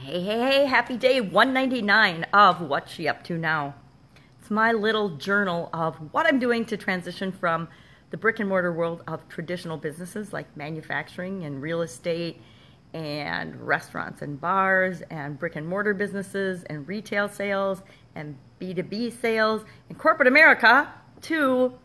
Hey, happy day 199 of What's She Up To Now. It's my little journal of what I'm doing to transition from the brick and mortar world of traditional businesses like manufacturing and real estate and restaurants and bars and brick and mortar businesses and retail sales and B2B sales and corporate America to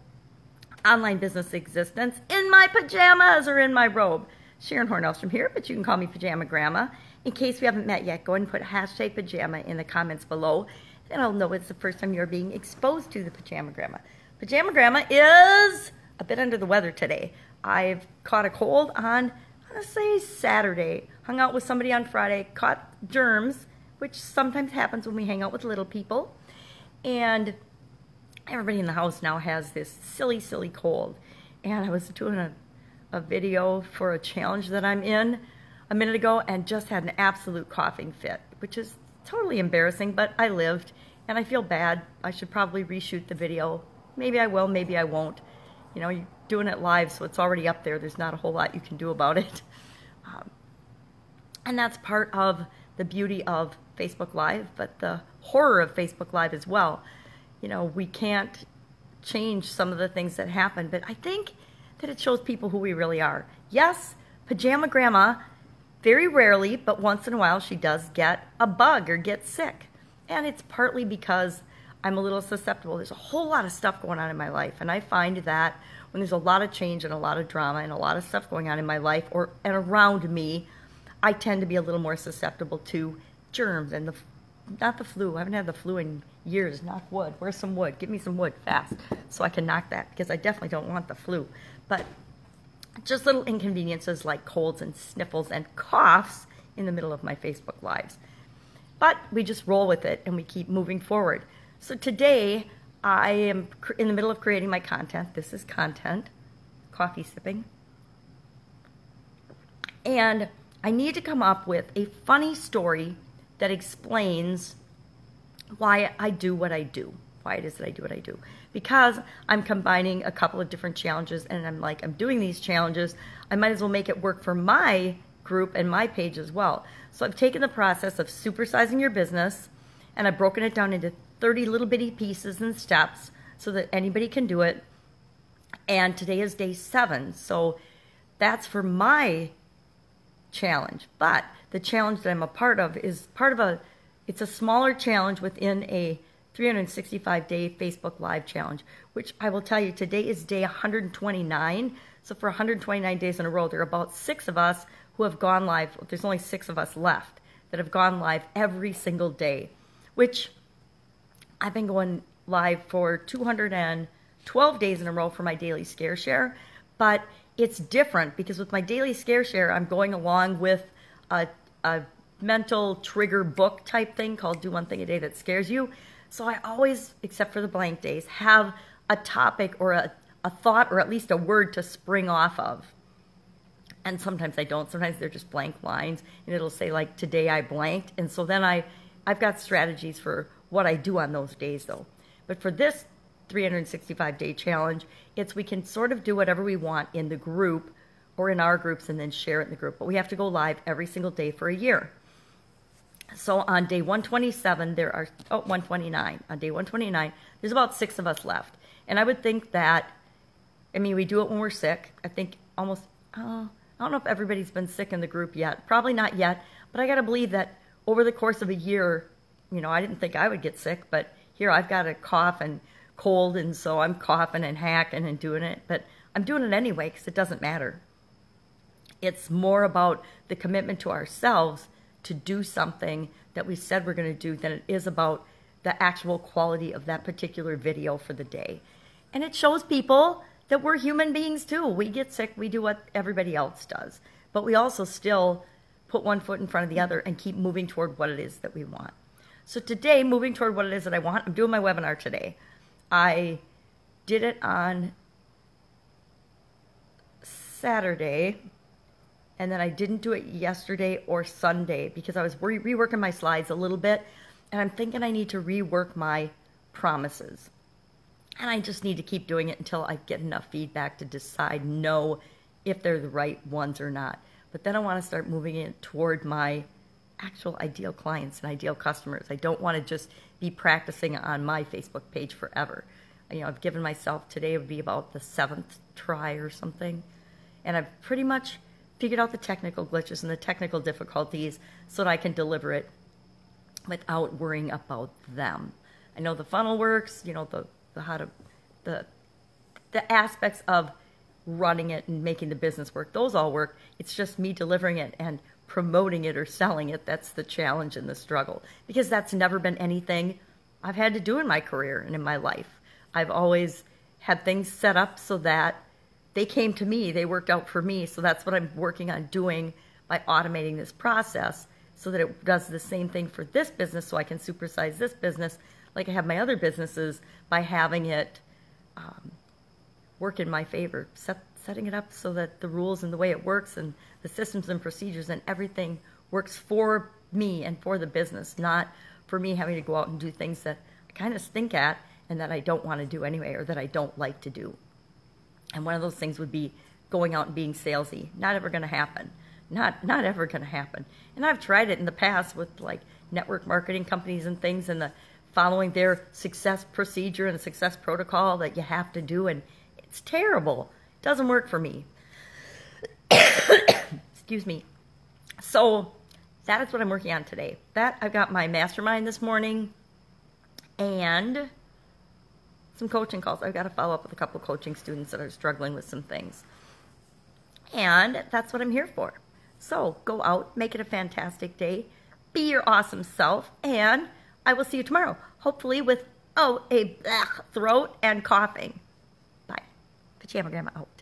online business existence in my pajamas or in my robe. Sharon Horne-Ellstrom here, but you can call me Pajama Grandma. In case we haven't met yet, go ahead and put hashtag pajama in the comments below, and I'll know it's the first time you're being exposed to the Pajama Grandma. Pajama Grandma is a bit under the weather today. I've caught a cold on, let's say, Saturday. Hung out with somebody on Friday, caught germs, which sometimes happens when we hang out with little people. And everybody in the house now has this silly, silly cold. And I was doing a video for a challenge that I'm in a minute ago and just had an absolute coughing fit, which is totally embarrassing, but I lived and I feel bad. I should probably reshoot the video. Maybe I will, maybe I won't. You know, you're doing it live, so it's already up there. There's not a whole lot you can do about it. And that's part of the beauty of Facebook Live, but the horror of Facebook Live as well. You know, we can't change some of the things that happen, but I think that it shows people who we really are. Yes, Pajama Grandma, very rarely, but once in a while, she does get a bug or get sick. And it's partly because I'm a little susceptible. There's a whole lot of stuff going on in my life, and I find that when there's a lot of change and a lot of drama and a lot of stuff going on in my life and around me, I tend to be a little more susceptible to germs and not the flu. I haven't had the flu in years. Knock wood. Where's some wood? Give me some wood fast so I can knock that, because I definitely don't want the flu. But just little inconveniences like colds and sniffles and coughs in the middle of my Facebook Lives. But we just roll with it and we keep moving forward. So today I am in the middle of creating my content. This is content, coffee sipping. And I need to come up with a funny story that explains why I do what I do, why it is that I do what I do. Because I'm combining a couple of different challenges, and I'm doing these challenges, I might as well make it work for my group and my page as well. So I've taken the process of supersizing your business, and I've broken it down into 30 little bitty pieces and steps so that anybody can do it. And today is day 7, so that's for my challenge. But the challenge that I'm a part of is it's a smaller challenge within a 365-day Facebook Live challenge, which I will tell you, today is day 129. So for 129 days in a row, there are about 6 of us who have gone live. There's only 6 of us left that have gone live every single day, which I've been going live for 212 days in a row for my daily scare share. But it's different because with my daily scare share, I'm going along with a mental trigger book type thing called Do One Thing a Day That Scares You. So I always, except for the blank days, have a topic or a thought or at least a word to spring off of. And sometimes I don't. Sometimes they're just blank lines, and it'll say, like, today I blanked. And so then I've got strategies for what I do on those days, though. But for this 365-day challenge, we can sort of do whatever we want in the group or in our groups and then share it in the group. But we have to go live every single day for a year. So on day 127, 129. On day 129, there's about 6 of us left. And I would think that, we do it when we're sick. I think almost, I don't know if everybody's been sick in the group yet. Probably not yet. But I got to believe that over the course of a year, I didn't think I would get sick. But here I've got a cough and cold, and so I'm coughing and hacking and doing it. But I'm doing it anyway because it doesn't matter. It's more about the commitment to ourselves to do something that we said we're going to do than it is about the actual quality of that particular video for the day. And it shows people that we're human beings too. We get sick, we do what everybody else does. But we also still put one foot in front of the other and keep moving toward what it is that we want. So today, moving toward what it is that I want, I'm doing my webinar today. I did it on Saturday, and then I didn't do it yesterday or Sunday because I was reworking my slides a little bit, and I'm thinking I need to rework my promises. And I just need to keep doing it until I get enough feedback to decide if they're the right ones or not. But then I want to start moving it toward my actual ideal clients and ideal customers. I don't want to just be practicing on my Facebook page forever. I've given myself, today would be about the 7th try or something, and I've pretty much figured out the technical glitches and the technical difficulties so that I can deliver it without worrying about them. I know the funnel works, the aspects of running it and making the business work, those all work. It's just me delivering it and promoting it or selling it. That's the challenge and the struggle, because that's never been anything I've had to do in my career and in my life. I've always had things set up so that they came to me, they worked out for me. So that's what I'm working on doing by automating this process so that it does the same thing for this business, so I can supersize this business like I have my other businesses, by having it work in my favor, setting it up so that the rules and the way it works and the systems and procedures and everything works for me and for the business, not for me having to go out and do things that I kind of stink at and that I don't want to do anyway, or that I don't like to do. And one of those things would be going out and being salesy. Not ever going to happen. Not ever going to happen. And I've tried it in the past with like network marketing companies and things, and following their success procedure and success protocol that you have to do, and it's terrible. It doesn't work for me. Excuse me. So that is what I'm working on today. I've got my mastermind this morning and some coaching calls. I've got to follow up with a couple of coaching students that are struggling with some things. And that's what I'm here for. So go out, make it a fantastic day, be your awesome self, and I will see you tomorrow, hopefully with, a throat and coughing. Bye. Pajama Grandma out.